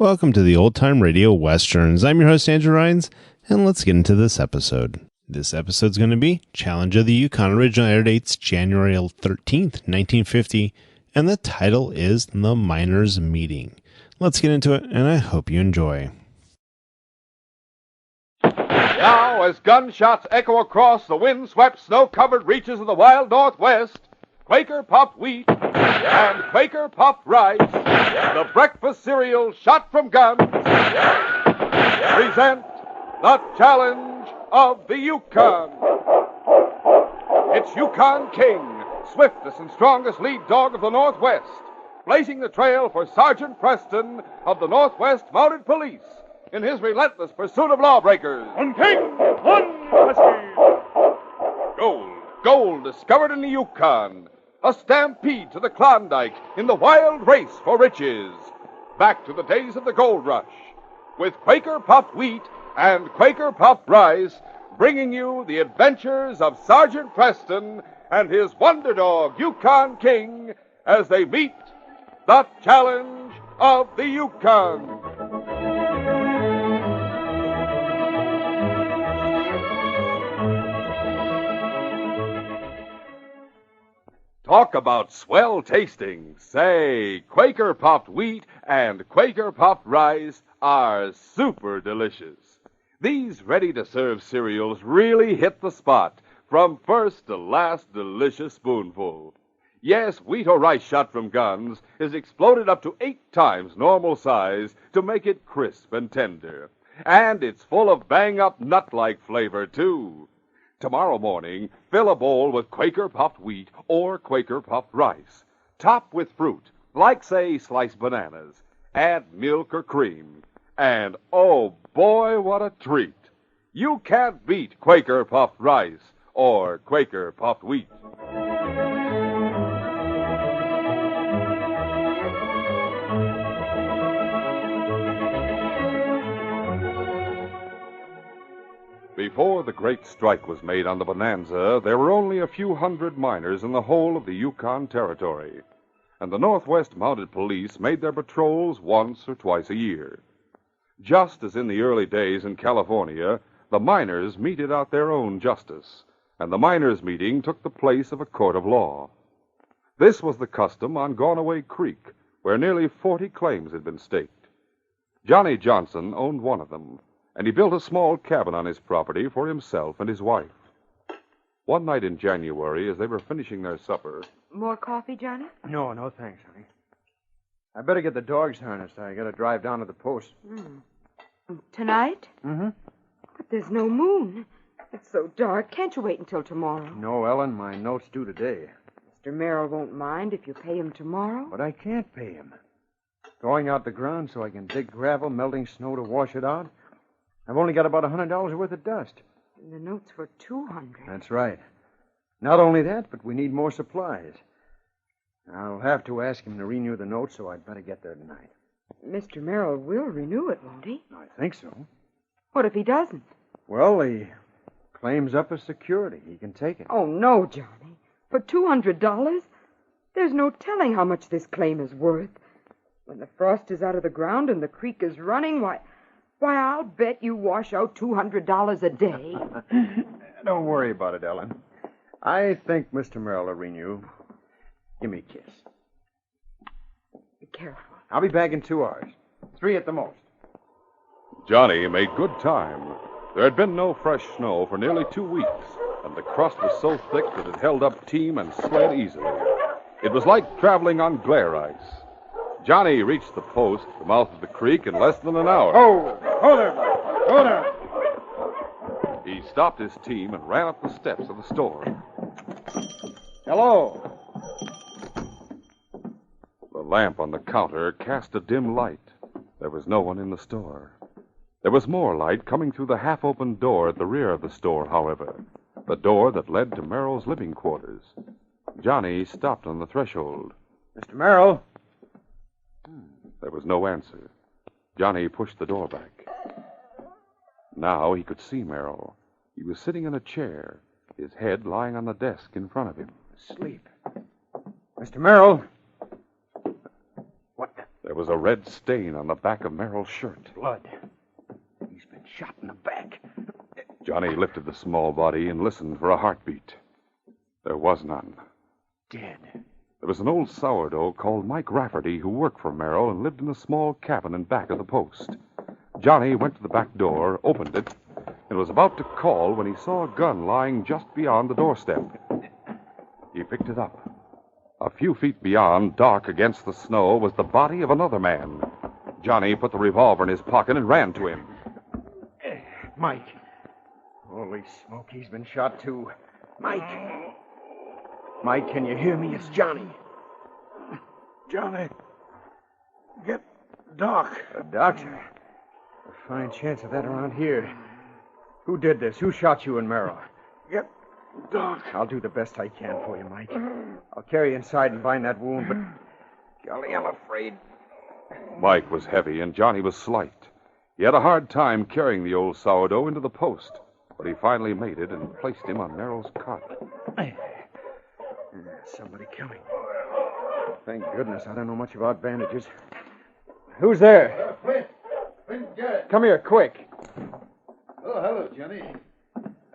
Welcome to the Old Time Radio Westerns. I'm your host, Andrew Rhynes, and let's get into this episode. This episode's going to be Challenge of the Yukon. Original air dates January 13th, 1950, and the title is The Miners' Meeting. Let's get into it, and I hope you enjoy. Now, as gunshots echo across the wind-swept, snow-covered reaches of the wild Northwest, Quaker Puffed Wheat and Quaker Puffed Rice, the breakfast cereal shot from guns, present the Challenge of the Yukon. It's Yukon King, swiftest and strongest lead dog of the Northwest, blazing the trail for Sergeant Preston of the Northwest Mounted Police in his relentless pursuit of lawbreakers. One king, one whiskey. Gold discovered in the Yukon. A stampede to the Klondike in the wild race for riches. Back to the days of the gold rush, with Quaker Puffed Wheat and Quaker Puffed Rice, bringing you the adventures of Sergeant Preston and his wonder dog, Yukon King, as they meet the Challenge of the Yukon. Talk about swell tasting. Say, Quaker Puffed Wheat and Quaker Puffed Rice are super delicious. These ready-to-serve cereals really hit the spot from first to last delicious spoonful. Yes, wheat or rice shot from guns is exploded up to 8 times normal size to make it crisp and tender. And it's full of bang-up nut-like flavor, too. Tomorrow morning, fill a bowl with Quaker Puffed Wheat or Quaker Puffed Rice. Top with fruit, like, say, sliced bananas. Add milk or cream. And, oh boy, what a treat. You can't beat Quaker Puffed Rice or Quaker Puffed Wheat. Before the great strike was made on the Bonanza, there were only a few hundred miners in the whole of the Yukon Territory, and the Northwest Mounted Police made their patrols once or twice a year. Just as in the early days in California, the miners meted out their own justice, and the miners' meeting took the place of a court of law. This was the custom on Gawnaway Creek, where nearly 40 claims had been staked. Johnny Johnson owned one of them, and he built a small cabin on his property for himself and his wife. One night in January, as they were finishing their supper... More coffee, Johnny? No, thanks, honey. I better get the dogs harnessed. I gotta drive down to the post. Tonight? Mm-hmm. But there's no moon. It's so dark. Can't you wait until tomorrow? No, Ellen, my note's due today. Mr. Merrill won't mind if you pay him tomorrow. But I can't pay him. Going out the ground so I can dig gravel, melting snow to wash it out. I've only got about $100 worth of dust. And the note's for $200. That's right. Not only that, but we need more supplies. I'll have to ask him to renew the note, so I'd better get there tonight. Mr. Merrill will renew it, won't he? I think so. What if he doesn't? Well, the claim's up as security. He can take it. Oh, no, Johnny. For $200? There's no telling how much this claim is worth. When the frost is out of the ground and the creek is running, why, I'll bet you wash out $200 a day. Don't worry about it, Ellen. I think Mr. Merrill will renew. Give me a kiss. Be careful. I'll be back in 2 hours. 3 at the most. Johnny made good time. There had been no fresh snow for nearly 2 weeks, and the crust was so thick that it held up team and sled easily. It was like traveling on glare ice. Johnny reached the post at the mouth of the creek in less than an hour. Oh, hold there. Hold there. He stopped his team and ran up the steps of the store. Hello. The lamp on the counter cast a dim light. There was no one in the store. There was more light coming through the half-open door at the rear of the store, however, the door that led to Merrill's living quarters. Johnny stopped on the threshold. Mr. Merrill. There was no answer. Johnny pushed the door back. Now he could see Merrill. He was sitting in a chair, his head lying on the desk in front of him. Asleep. Mr. Merrill. What? There was a red stain on the back of Merrill's shirt. Blood. He's been shot in the back. Johnny lifted the small body and listened for a heartbeat. There was none. Dead. There was an old sourdough called Mike Rafferty who worked for Merrill and lived in a small cabin in back of the post. Johnny went to the back door, opened it, and was about to call when he saw a gun lying just beyond the doorstep. He picked it up. A few feet beyond, dark against the snow, was the body of another man. Johnny put the revolver in his pocket and ran to him. Mike. Holy smoke, he's been shot too. Mike. Mike, can you hear me? It's Johnny. Johnny, get Doc. A doctor? A fine chance of that around here. Who did this? Who shot you and Merrill? Get Doc. I'll do the best I can for you, Mike. I'll carry you inside and bind that wound, but... Golly, I'm afraid. Mike was heavy and Johnny was slight. He had a hard time carrying the old sourdough into the post, but he finally made it and placed him on Merrill's cot. Somebody coming. Thank goodness I don't know much about bandages. Who's there? Flint, get it. Come here, quick. Oh, hello, Johnny.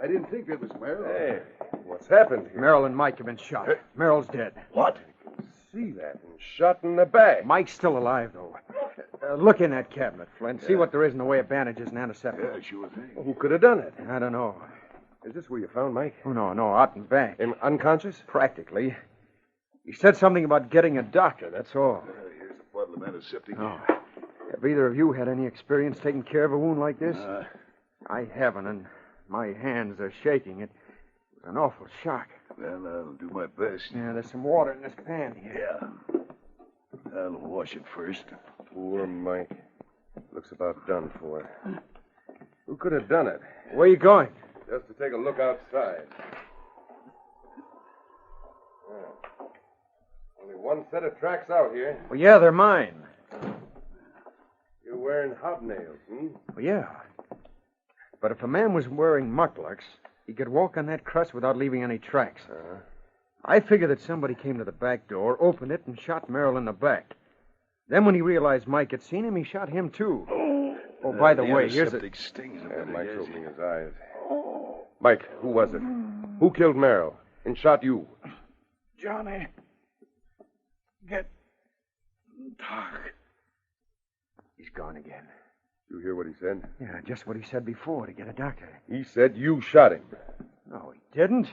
I didn't think that was Merrill. Hey, what's happened here? Merrill and Mike have been shot. Merrill's dead. What? See that? And shot in the back. Mike's still alive, though. Look in that cabinet, Flint. See what there is in the way of bandages and antiseptic. Yeah, sure thing. Who could have done it? I don't know. Is this where you found Mike? Oh, no, out and back. Him unconscious? Practically. He said something about getting a doctor, that's all. Here's a bottle of antiseptic. Oh. Have either of you had any experience taking care of a wound like this? I haven't, and my hands are shaking. It was an awful shock. Well, I'll do my best. Yeah, there's some water in this pan here. Yeah. I'll wash it first. Poor Mike. Looks about done for. Who could have done it? Where are you going? Just to take a look outside. Only one set of tracks out here. Well, yeah, they're mine. You're wearing hobnails, Well, yeah. But if a man was wearing mukluks, he could walk on that crust without leaving any tracks. I figure that somebody came to the back door, opened it, and shot Merrill in the back. Then when he realized Mike had seen him, he shot him, too. Oh, by the way, here's a... Antiseptic stings a Yeah, bit, Mike's yes. opening his eyes. Mike, who was it? Who killed Merrill and shot you? Johnny, get Doc. He's gone again. You hear what he said? Yeah, just what he said before, to get a doctor. He said you shot him. No, he didn't.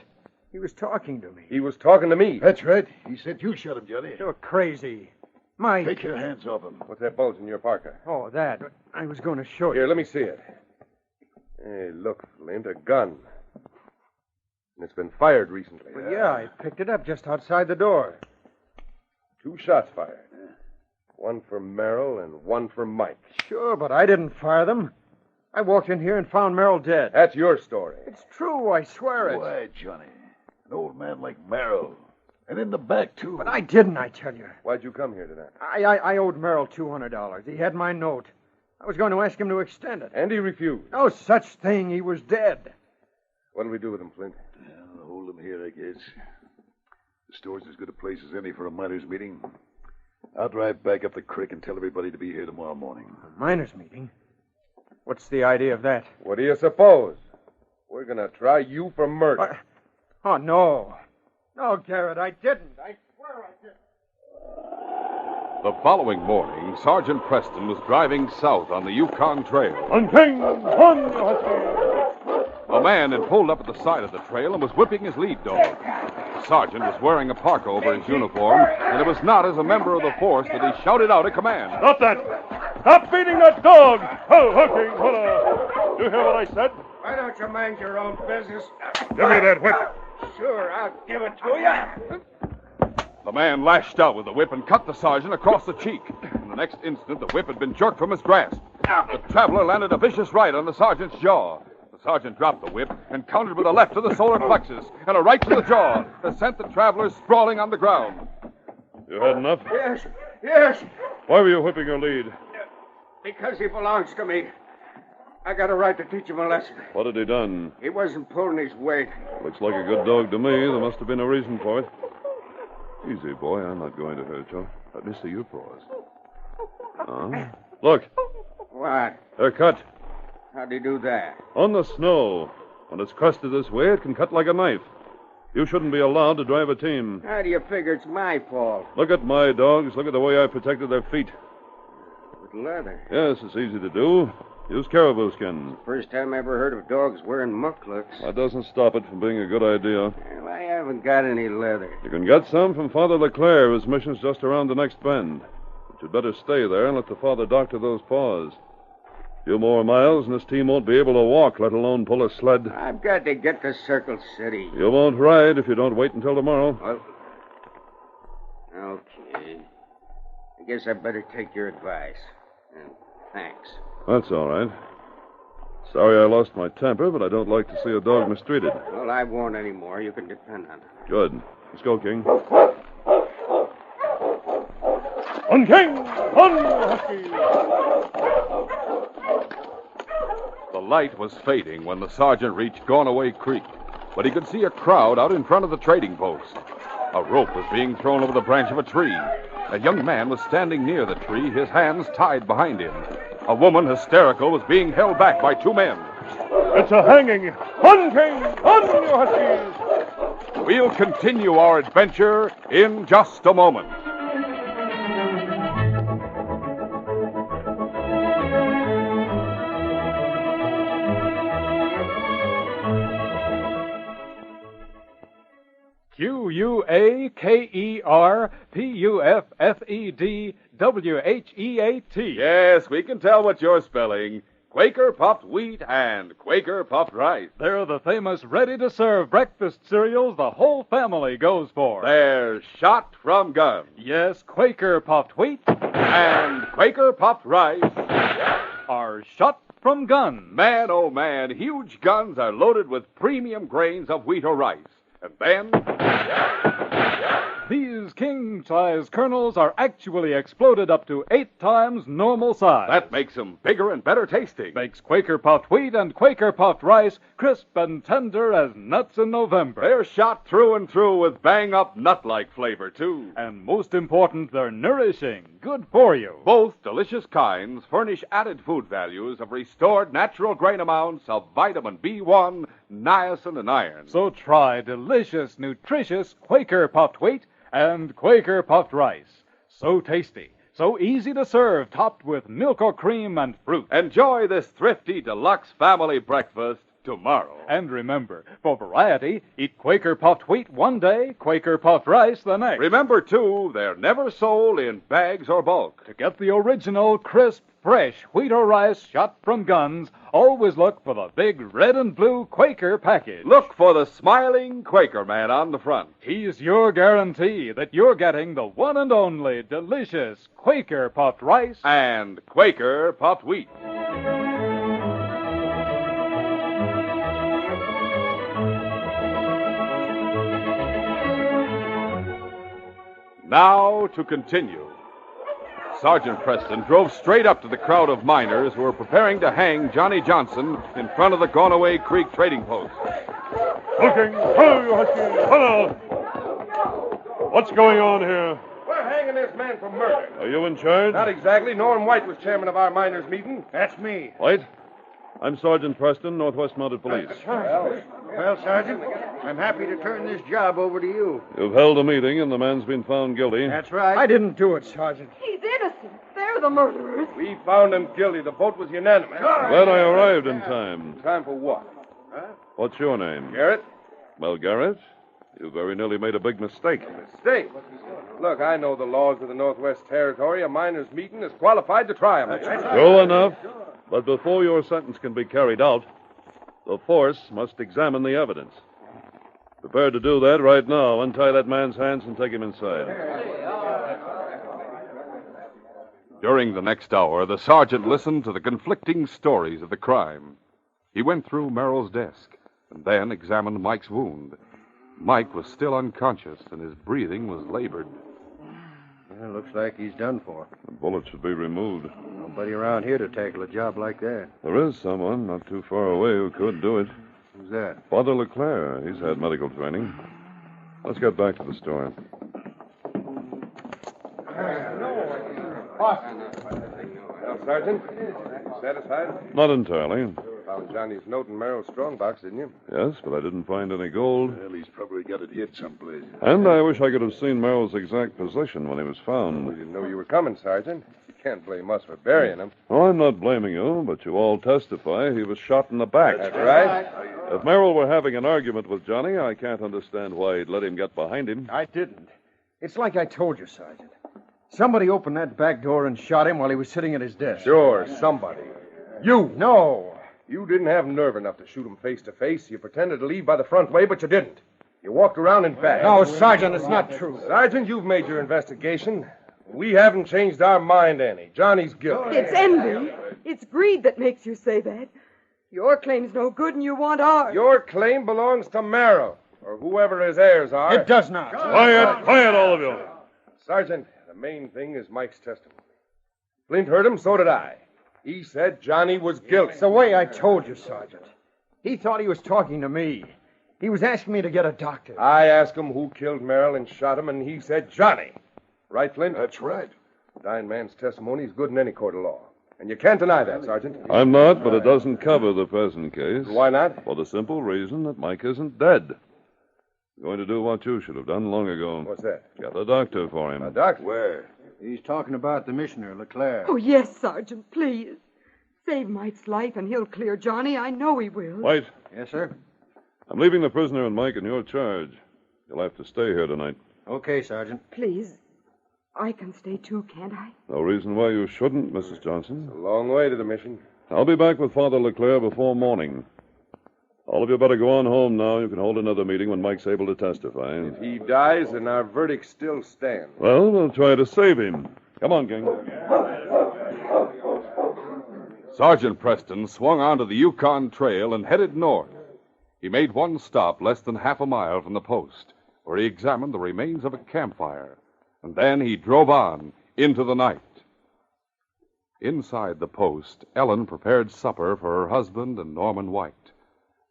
He was talking to me. He was talking to me. That's right. He said you shot him, Johnny. You're crazy. Mike. Take your hands off him. What's that bulge in your parka? Oh, that. I was going to show you. Here, let me see it. Hey, look, Flint, a gun. And it's been fired recently. Well, yeah, I picked it up just outside the door. 2 shots fired. One for Merrill and one for Mike. Sure, but I didn't fire them. I walked in here and found Merrill dead. That's your story. It's true, I swear it. Why, Johnny? An old man like Merrill. And in the back, too. But I didn't, I tell you. Why'd you come here tonight? I owed Merrill $200. He had my note. I was going to ask him to extend it. And he refused. No such thing. He was dead. What'll we do with him, Flint? Well, hold him here, I guess. The store's as good a place as any for a miners' meeting. I'll drive back up the creek and tell everybody to be here tomorrow morning. A miners' meeting? What's the idea of that? What do you suppose? We're going to try you for murder. Oh, no. No, Garrett, I didn't. I swear I didn't. The following morning, Sergeant Preston was driving south on the Yukon Trail. A man had pulled up at the side of the trail and was whipping his lead dog. The sergeant was wearing a parka over his uniform, and it was not as a member of the force that he shouted out a command. Stop that! Stop beating that dog! Ho, hooking, holla! You hear what I said? Why don't you mind your own business? Give me that whip. Sure, I'll give it to you. The man lashed out with the whip and cut the sergeant across the cheek. In the next instant, the whip had been jerked from his grasp. The traveler landed a vicious right on the sergeant's jaw. The sergeant dropped the whip and countered with a left to the solar plexus and a right to the jaw that sent the traveler sprawling on the ground. You had enough? Yes, Why were you whipping your lead? because he belongs to me. I got a right to teach him a lesson. What had he done? He wasn't pulling his weight. Looks like a good dog to me. There must have been a reason for it. Easy, boy. I'm not going to hurt you. Let me see your paws. Oh. Look, What? they're cut. How'd he do that? On the snow. When it's crusted this way, it can cut like a knife. You shouldn't be allowed to drive a team. How do you figure it's my fault? Look at my dogs. Look at the way I protected their feet. With leather. Yes, it's easy to do. Use caribou skin. First time I ever heard of dogs wearing mucklocks. That doesn't stop it from being a good idea. Well, I haven't got any leather. You can get some from Father LeClaire. His mission's just around the next bend. But you'd better stay there and let the father doctor those paws. A few more miles and this team won't be able to walk, let alone pull a sled. I've got to get to Circle City. You won't ride if you don't wait until tomorrow. Well, okay. I guess I better take your advice. And thanks. That's all right. Sorry I lost my temper, but I don't like to see a dog mistreated. Well, I won't anymore. You can depend on it. Good. Let's go, King. On King! On Husky! The light was fading when the sergeant reached Gonaway Creek, but he could see a crowd out in front of the trading post. A rope was being thrown over the branch of a tree. A young man was standing near the tree, his hands tied behind him. A woman, hysterical, was being held back by two men. It's a hanging! On King! On, you Huskies! We'll continue our adventure in just a moment. QUAKERPUFFEDWHEAT. Yes, we can tell what you're spelling. Quaker puffed wheat and Quaker puffed rice. They're the famous ready-to-serve breakfast cereals the whole family goes for. They're shot from guns. Yes, Quaker puffed wheat And Quaker puffed rice. are shot from guns. Man, oh man, huge guns are loaded with premium grains of wheat or rice. And then These king-size kernels are actually exploded up to 8 times normal size. that makes them bigger and better tasting. Makes Quaker puffed wheat and Quaker puffed rice crisp and tender as nuts in November. They're shot through and through with bang-up nut-like flavor, too. And most important, they're nourishing, good for you. Both delicious kinds furnish added food values of restored natural grain amounts of vitamin B1, niacin, and iron. So try delicious, nutritious Quaker puffed wheat and Quaker puffed rice. So tasty, so easy to serve, topped with milk or cream and fruit. Enjoy this thrifty deluxe family breakfast tomorrow. And remember, for variety, eat Quaker puffed wheat one day, Quaker puffed rice the next. Remember, too, they're never sold in bags or bulk. To get the original, crisp, fresh wheat or rice shot from guns, always look for the big red and blue Quaker package. Look for the smiling Quaker man on the front. He's your guarantee that you're getting the one and only delicious Quaker puffed rice And Quaker puffed wheat. Now to continue. Sergeant Preston drove straight up to the crowd of miners who were preparing to hang Johnny Johnson in front of the Gonaway Creek trading post. Looking! Oh, you Huskies! Hello! What's going on here? We're hanging this man for murder. Are you in charge? Not exactly. Norm White was chairman of our miners' meeting. That's me. White? I'm Sergeant Preston, Northwest Mounted Police. Well, Sergeant, I'm happy to turn this job over to you. You've held a meeting and the man's been found guilty. That's right. I didn't do it, Sergeant. He's innocent. They're the murderers. We found him guilty. The vote was unanimous. Glad I arrived in time. Time for what? What's your name? Garrett? Well, Garrett, you very nearly made a big mistake. Mistake. Look, I know the laws of the Northwest Territory. A miners' meeting is qualified to try him. True enough. But before your sentence can be carried out, the force must examine the evidence. Prepared to do that right now. Untie that man's hands and take him inside. During the next hour, the sergeant listened to the conflicting stories of the crime. He went through Merrill's desk and then examined Mike's wound. Mike was still unconscious and his breathing was labored. Well, looks like he's done for. The bullet should be removed. Nobody around here to tackle a job like that. There is someone not too far away who could do it. Who's that? Father LeClaire. He's had medical training. Let's get back to the store. Sergeant? Satisfied? Not entirely. Found Johnny's note in Merrill's strongbox, didn't you? Yes, but I didn't find any gold. Well, he's probably got it hid someplace. And I wish I could have seen Merrill's exact position when he was We found. didn't know you were coming, Sergeant. You can't blame us for burying him. Oh, I'm not blaming you, but you all testify he was shot in the back. That's right. If Merrill were having an argument with Johnny, I can't understand why he'd let him get behind him. I didn't. It's like I told you, Sergeant. Somebody opened that back door and shot him while he was sitting at his desk. Sure, somebody. You! No! You didn't have nerve enough to shoot him face to face. You pretended to leave by the front way, but you didn't. You walked around and back. No, Sergeant, it's not true. Sergeant, you've made your investigation. We haven't changed our mind any. Johnny's guilty. It's envy. It's greed that makes you say that. Your claim's no good and you want ours. Your claim belongs to Merrill, or whoever his heirs are. It does not. Quiet, all of you. Sergeant, the main thing is Mike's testimony. Flint heard him, so did I. He said Johnny was guilty. It's the way I told you, Sergeant. He thought he was talking to me. He was asking me to get a doctor. I asked him who killed Merrill and shot him, and he said Johnny. Right, Flint? That's right. The dying man's testimony is good in any court of law. And you can't deny that, Sergeant. I'm not, but it doesn't cover the present case. Why not? For the simple reason that Mike isn't dead. I'm going to do what you should have done long ago. What's that? Get a doctor for him. A doctor? Where? He's talking about the missioner, Leclerc. Oh, yes, Sergeant, please. Save Mike's life and he'll clear Johnny. I know he will. White, Yes, sir? I'm leaving the prisoner and Mike in your charge. You'll have to stay here tonight. Okay, Sergeant. Please. I can stay too, can't I? No reason why you shouldn't, Mrs. Johnson. A long way to the mission. I'll be back with Father Leclerc before morning. All of you better go on home now. You can hold another meeting when Mike's able to testify. If he dies, then our verdict still stands. Well, we'll try to save him. Come on, gang. Sergeant Preston swung onto the Yukon Trail and headed north. He made one stop less than half a mile from the post, where he examined the remains of a campfire. And then he drove on into the night. Inside the post, Ellen prepared supper for her husband and Norman White.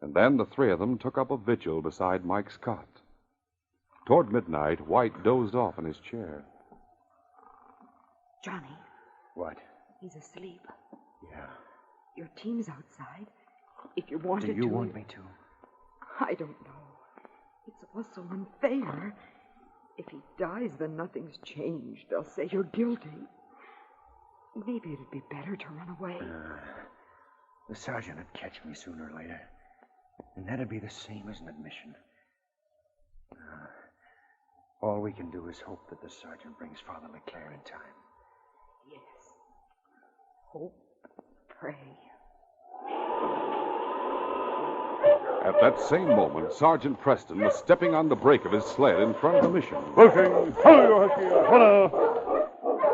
And then the three of them took up a vigil beside Mike's cot. Toward midnight, White dozed off in his chair. Johnny, What? he's asleep. Yeah. Your team's outside. If you wanted to... Do you want me to? I don't know. It's all so unfair. If he dies, then nothing's changed. They'll say you're guilty. Maybe it'd be better to run away. The sergeant would catch me sooner or later. And that'd be the same as an admission. All we can do is hope that the sergeant brings Father Leclerc in time. Yes. Hope, pray. At that same moment, Sergeant Preston was stepping on the brake of his sled in front of the mission.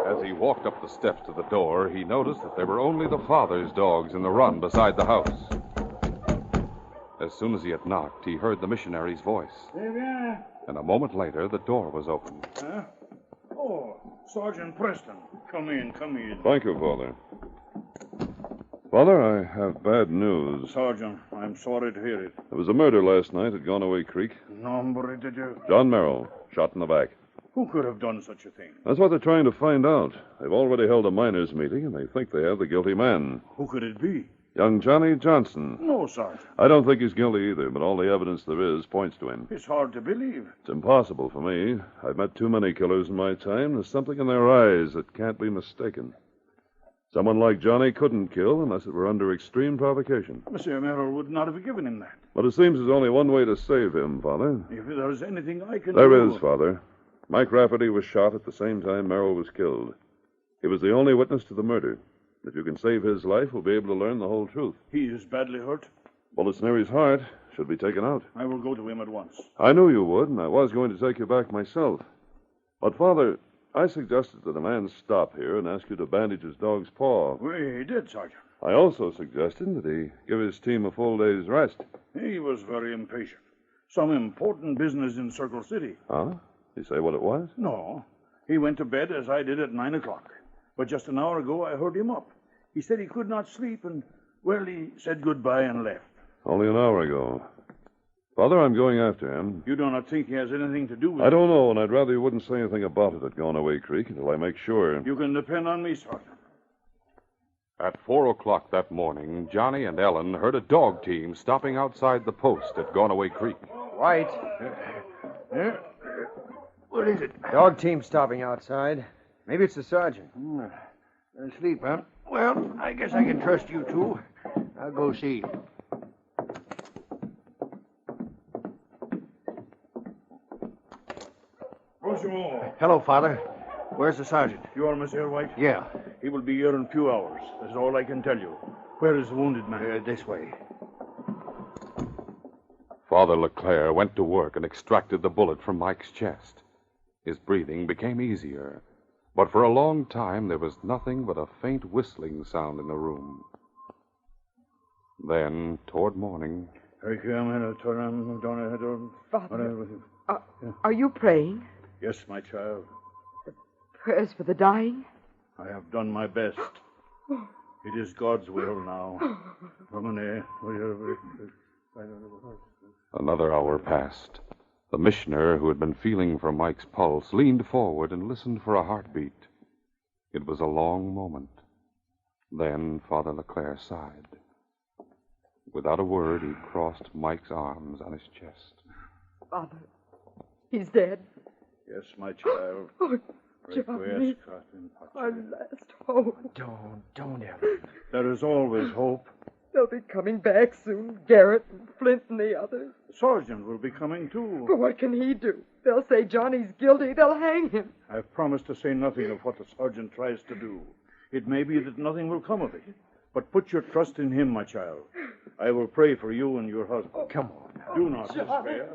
As he walked up the steps to the door, he noticed that there were only the father's dogs in the run beside the house. As soon as he had knocked, he heard the missionary's voice. And a moment later, the door was opened. Huh? Oh, Sergeant Preston. Come in. Thank you, Father. Father, I have bad news. Sergeant, I'm sorry to hear it. There was a murder last night at Gonaway Creek. Nombre de Dieu. John Merrill, shot in the back. Who could have done such a thing? That's what they're trying to find out. They've already held a miners' meeting, and they think they have the guilty man. Who could it be? Young Johnny Johnson. No, Sergeant. I don't think he's guilty either, but all the evidence there is points to him. It's hard to believe. It's impossible for me. I've met too many killers in my time. There's something in their eyes that can't be mistaken. Someone like Johnny couldn't kill unless it were under extreme provocation. Monsieur Merrill would not have given him that. But it seems there's only one way to save him, Father. If there's anything I can do... There is, Father. Mike Rafferty was shot at the same time Merrill was killed. He was the only witness to the murder. If you can save his life, we'll be able to learn the whole truth. He is badly hurt. Bullets near his heart. Should be taken out. I will go to him at once. I knew you would, and I was going to take you back myself. But, Father, I suggested that a man stop here and ask you to bandage his dog's paw. We did, Sergeant. I also suggested that he give his team a full day's rest. He was very impatient. Some important business in Circle City. Huh? You say what it was? No. He went to bed as I did at 9 o'clock. But just an hour ago, I heard him up. He said he could not sleep, and, well, he said goodbye and left. Only an hour ago. Father, I'm going after him. You do not think he has anything to do with it? I don't know, and I'd rather you wouldn't say anything about it at Gonaway Creek until I make sure. You can depend on me, Sergeant. At 4 o'clock that morning, Johnny and Ellen heard a dog team stopping outside the post at Gonaway Creek. White. What is it? Dog team stopping outside. Maybe it's the sergeant. Asleep, huh? Well, I guess I can trust you two. I'll go see. Bonjour. Hello, Father. Where's the sergeant? You are Monsieur White? Yeah. He will be here in a few hours. That's all I can tell you. Where is the wounded man? This way. Father LeClaire went to work and extracted the bullet from Mike's chest. His breathing became easier, but for a long time there was nothing but a faint whistling sound in the room. Then, toward morning... Father, are you praying? Yes, my child. Prayers for the dying? I have done my best. It is God's will now. Another hour passed. The missioner, who had been feeling for Mike's pulse, leaned forward and listened for a heartbeat. It was a long moment. Then Father LeClaire sighed. Without a word, he crossed Mike's arms on his chest. Father, he's dead. Yes, my child. Oh, Johnny, our last hope. Don't ever. There is always hope. They'll be coming back soon, Garrett and Flint and the others. The sergeant will be coming, too. But what can he do? They'll say Johnny's guilty. They'll hang him. I've promised to say nothing of what the sergeant tries to do. It may be that nothing will come of it. But put your trust in him, my child. I will pray for you and your husband. Come on. Do not despair.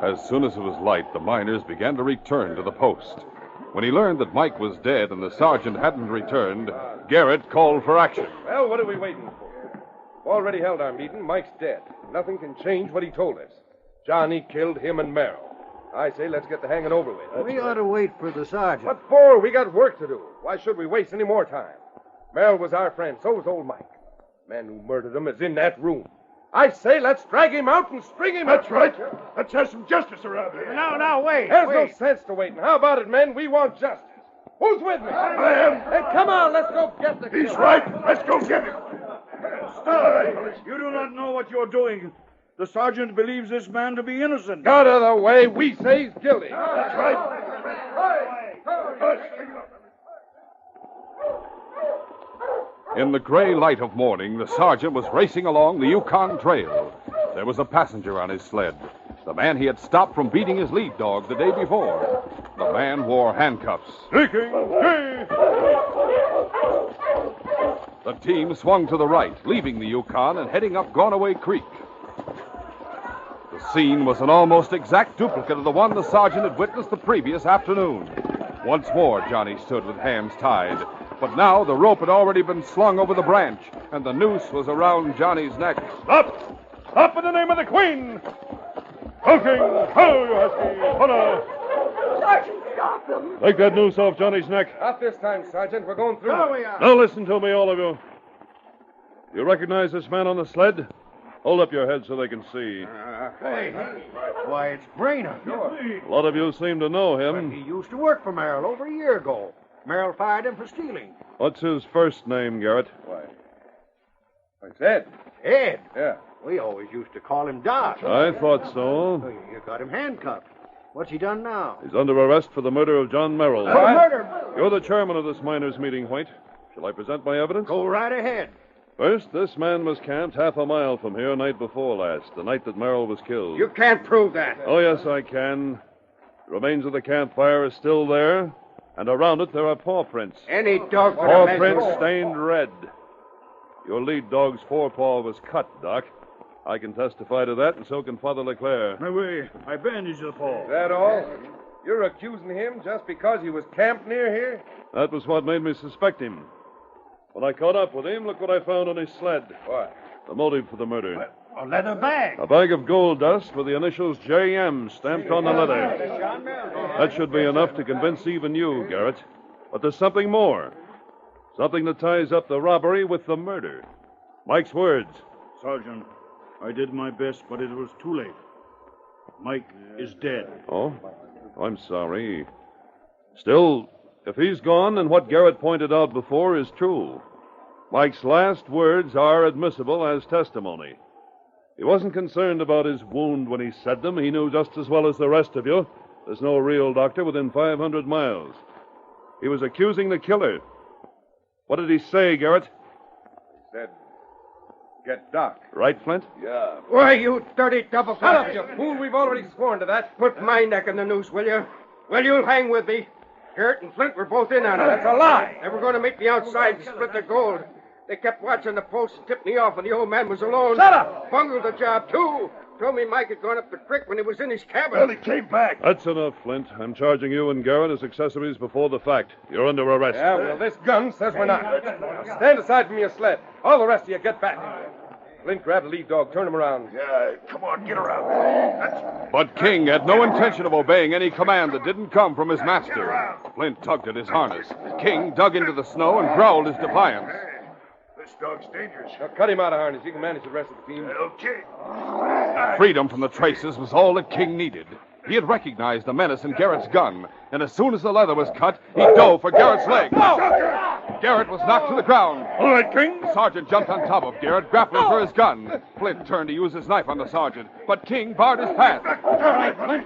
As soon as it was light, the miners began to return to the post. When he learned that Mike was dead and the sergeant hadn't returned, Garrett called for action. Well, what are we waiting for? We've already held our meeting. Mike's dead. Nothing can change what he told us. Johnny killed him and Merrill. I say let's get the hanging over with. We ought to wait for the sergeant. What for? We got work to do. Why should we waste any more time? Merrill was our friend. So was old Mike. The man who murdered him is in that room. I say let's drag him out and string him. That's right. Let's have some justice around here. Now, wait. There's no sense to waiting. How about it, men? We want justice. Who's with me? I am. Hey, come on, let's go get the He's killer. right. Let's go get him. Stop. You do not know what you're doing. The sergeant believes this man to be innocent. Out of the way. We say he's guilty. That's right. In the gray light of morning, the sergeant was racing along the Yukon Trail. There was a passenger on his sled, the man he had stopped from beating his lead dog the day before. The man wore handcuffs. The team swung to the right, leaving the Yukon and heading up Gonaway Creek. The scene was an almost exact duplicate of the one the sergeant had witnessed the previous afternoon. Once more, Johnny stood with hands tied. But now the rope had already been slung over the branch, and the noose was around Johnny's neck. Stop! Stop in the name of the Queen! Hooking! Ho, you husky! Honor! Sergeant, stop them! Take that noose off Johnny's neck. Not this time, Sergeant. We're going through. There we are. Now listen to me, all of you. You recognize this man on the sled? Hold up your head so they can see. Why, it's Brainerd. A lot of you seem to know him. He used to work for Merrill over a year ago. Merrill fired him for stealing. What's his first name, Garrett? Why, it's Ed. Ed? Yeah. We always used to call him Doc. I thought so. You got him handcuffed. What's he done now? He's under arrest for the murder of John Merrill. Murder! You're the chairman of this miners' meeting, White. Shall I present my evidence? Go right ahead. First, this man was camped half a mile from here night before last, the night that Merrill was killed. You can't prove that. Oh, yes, I can. The remains of the campfire are still there, and around it there are paw prints. Any dog could Paw have prints stained red. Your lead dog's forepaw was cut, Doc. I can testify to that, and so can Father LeClaire. I bandaged the paw. Is that all? You're accusing him just because he was camped near here? That was what made me suspect him. When I caught up with him, look what I found on his sled. What? The motive for the murder. A leather bag. A bag of gold dust with the initials J.M. stamped on the leather. That should be enough to convince even you, Garrett. But there's something more. Something that ties up the robbery with the murder. Mike's words. Sergeant, I did my best, but it was too late. Mike is dead. Oh? I'm sorry. Still, If he's gone, then what Garrett pointed out before is true. Mike's last words are admissible as testimony. He wasn't concerned about his wound when he said them. He knew just as well as the rest of you there's no real doctor within 500 miles. He was accusing the killer. What did he say, Garrett? He said, get Doc. Right, Flint? Yeah. Why, you dirty double Shut up, you fool. We've already sworn to that. Put my neck in the noose, will you? Well, you'll hang with me. Garrett and Flint were both in on it. That's a lie. They were going to meet me outside and split the gold. They kept watching the post and tipped me off when the old man was alone. Shut up! Bungled the job, too. Told me Mike had gone up the creek when he was in his cabin. Well, he came back. That's enough, Flint. I'm charging you and Garrett as accessories before the fact. You're under arrest. Yeah, well, this gun says we're not. Now stand aside from your sled. All the rest of you get back. Flint, grab the lead dog. Turn him around. Yeah, come on, get around. That's... But King had no intention of obeying any command that didn't come from his master. Flint tugged at his harness. King dug into the snow and growled his defiance. This dog's dangerous. Now cut him out of harness. You can manage the rest of the team. Okay. Freedom from the traces was all that King needed. He had recognized the menace in Garrett's gun, and as soon as the leather was cut, he dove for Garrett's leg. Garrett was knocked to the ground. All right, King. The sergeant jumped on top of Garrett, grappling for his gun. Flint turned to use his knife on the sergeant, but King barred his path. All right, Flint.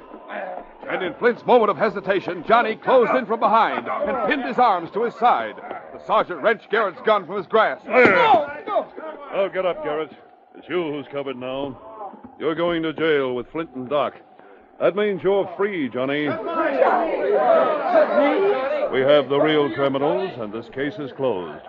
And in Flint's moment of hesitation, Johnny closed in from behind and pinned his arms to his side. The sergeant wrenched Garrett's gun from his grasp. Oh, get up, Garrett. It's you who's covered now. You're going to jail with Flint and Doc. That means you're free, Johnny. We have the real criminals, and this case is closed.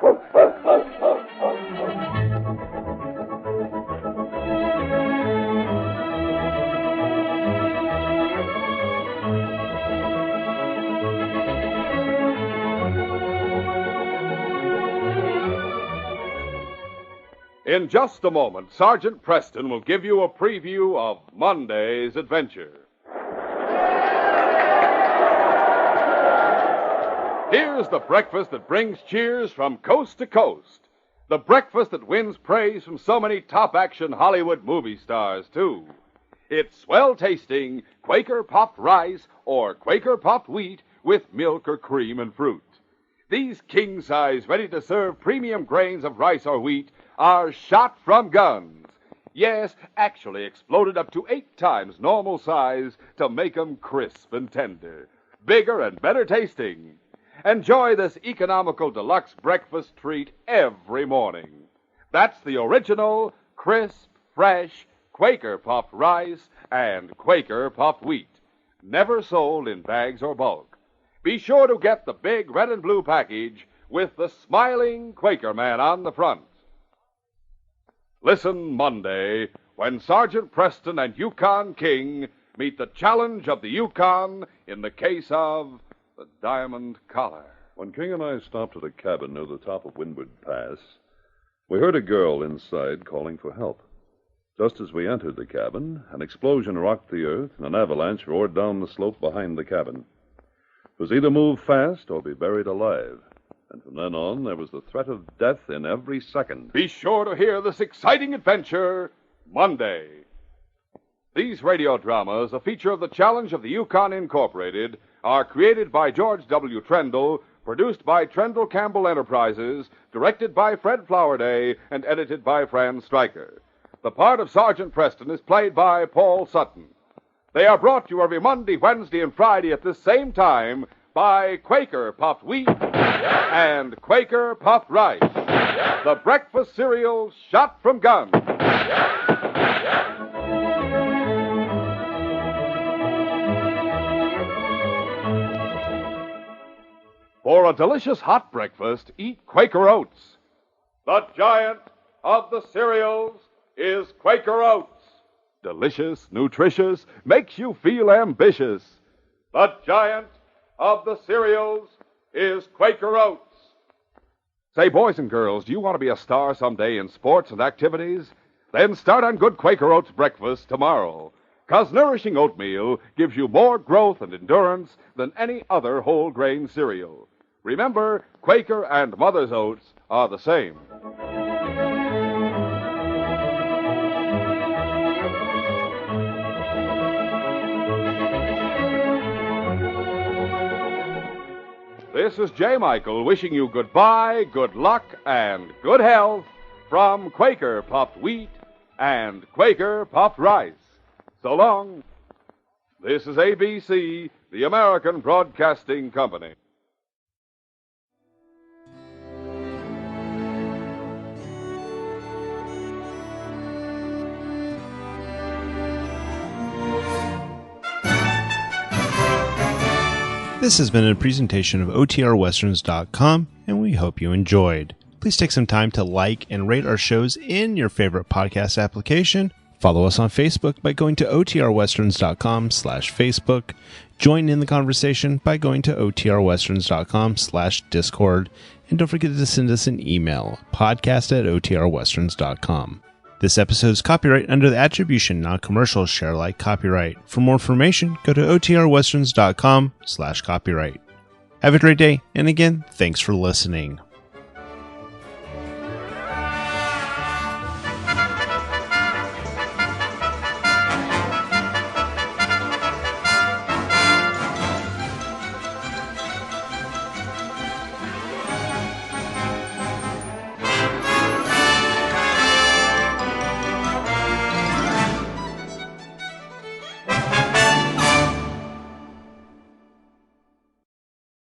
In just a moment, Sergeant Preston will give you a preview of Monday's adventure. Here's the breakfast that brings cheers from coast to coast. The breakfast that wins praise from so many top-action Hollywood movie stars, too. It's swell-tasting Quaker Puffed Rice or Quaker Puffed Wheat with milk or cream and fruit. These king-size, ready-to-serve premium grains of rice or wheat are shot from guns. Yes, actually exploded up to 8 times normal size to make 'em crisp and tender, bigger and better tasting. Enjoy this economical deluxe breakfast treat every morning. That's the original, crisp, fresh Quaker Puffed Rice and Quaker Puffed Wheat, never sold in bags or bulk. Be sure to get the big red and blue package with the smiling Quaker man on the front. Listen Monday when Sergeant Preston and Yukon King meet the challenge of the Yukon in the case of the Diamond Collar. When King and I stopped at a cabin near the top of Windward Pass, we heard a girl inside calling for help. Just as we entered the cabin, an explosion rocked the earth and an avalanche roared down the slope behind the cabin. It was either move fast or be buried alive. And from then on, there was the threat of death in every second. Be sure to hear this exciting adventure Monday. These radio dramas, a feature of the Challenge of the Yukon Incorporated, are created by George W. Trendle, produced by Trendle Campbell Enterprises, directed by Fred Flowerday, and edited by Fran Striker. The part of Sergeant Preston is played by Paul Sutton. They are brought to you every Monday, Wednesday, and Friday at this same time by Quaker Puffed Wheat and Quaker Puffed Rice, the breakfast cereal shot from guns. For a delicious hot breakfast, eat Quaker Oats. The giant of the cereals is Quaker Oats. Delicious, nutritious, makes you feel ambitious. The giant of the cereals is Quaker Oats. Say, boys and girls, do you want to be a star someday in sports and activities? Then start on good Quaker Oats breakfast tomorrow. 'Cause nourishing oatmeal gives you more growth and endurance than any other whole grain cereal. Remember, Quaker and Mother's Oats are the same. This This is J. Michael wishing you goodbye, good luck, and good health from Quaker Puffed Wheat and Quaker Puffed Rice. So long. This is ABC, the American Broadcasting Company. This has been a presentation of OTRWesterns.com, and we hope you enjoyed. Please take some time to like and rate our shows in your favorite podcast application. Follow us on Facebook by going to OTRWesterns.com/Facebook. Join in the conversation by going to OTRWesterns.com/Discord. And don't forget to send us an email, podcast@OTRWesterns.com. This episode is copyright under the Attribution Non-Commercial Share Alike copyright. For more information, go to OTRWesterns.com/copyright. Have a great day, and again, thanks for listening.